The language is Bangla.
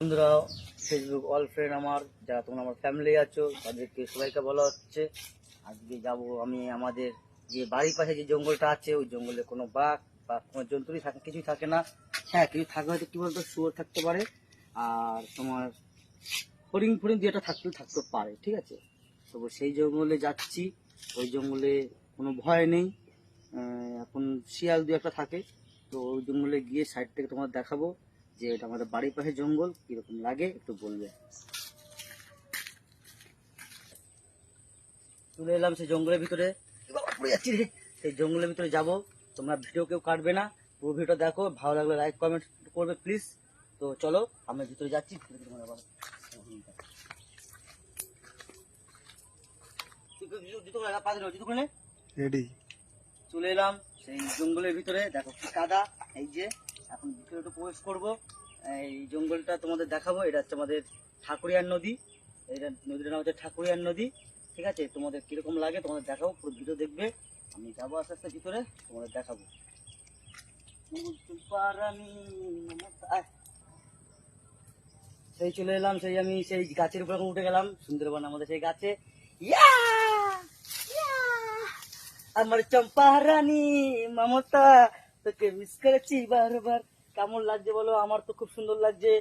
বন্ধুরা, ফেসবুক অল ফ্রেন্ড আমার যারা তোমরা আমার ফ্যামিলি আছো তাদেরকে সবাইকে বলা হচ্ছে আজকে যাব আমি আমাদের যে বাড়ির পাশে যে জঙ্গলটা আছে ওই জঙ্গলে কোনো বাঘ বা কোনো জন্তুই থাকে, কিছুই থাকে না। হ্যাঁ, কিছু থাকবে হয়তো, কি বলতো, শুয়োর থাকতে পারে আর তোমার হরিণ ফরিং দুইটা থাকতে পারে, ঠিক আছে। তো সেই জঙ্গলে যাচ্ছি, ওই জঙ্গলে কোনো ভয় নেই। এখন শিয়াল দু একটা থাকে, তো ওই জঙ্গলে গিয়ে সাইড থেকে তোমার দেখাবো যে এটা আমাদের বাড়ির পাশে জঙ্গল, কিরকম লাগে একটু বলবে। চলে এলাম সেই জঙ্গলের ভিতরে, পড়ে যাচ্ছি রে। সেই জঙ্গলের ভিতরে যাব, তোমরা ভিডিও কেউ কাটবে না, পুরো ভিডিও দেখো, ভালো লাগলে লাইক কমেন্ট করবে প্লিজ। তো চলো আমরা ভিতরে যাচ্ছি। রেডি। চলে এলাম সেই জঙ্গলের ভিতরে, দেখো কি কাদা। এই যে এখন ভিতরে একটু প্রবেশ করবো, এই জঙ্গলটা তোমাদের দেখাবো। এটা হচ্ছে আমাদের ঠাকুরিয়ার নদী, এটা নদীটার নাম হচ্ছে ঠাকুরিয়ার নদী, ঠিক আছে। তোমাদের কিরকম লাগে তোমাদের দেখাবো, পুরো ভিডিও দেখবে। আমি যাবো আস্তে আস্তে ভিতরে, তোমাদের দেখাবো। সেই চলে এলাম, সেই আমি সেই গাছের উপর উঠে গেলাম, সুন্দরবন আমাদের সেই গাছে। ইয়া আমার চম্পা রানী মমতা, তোকে মিস করেছি বারবার। কেমন লাগছে বলো? আমার তো খুব সুন্দর লাগছে।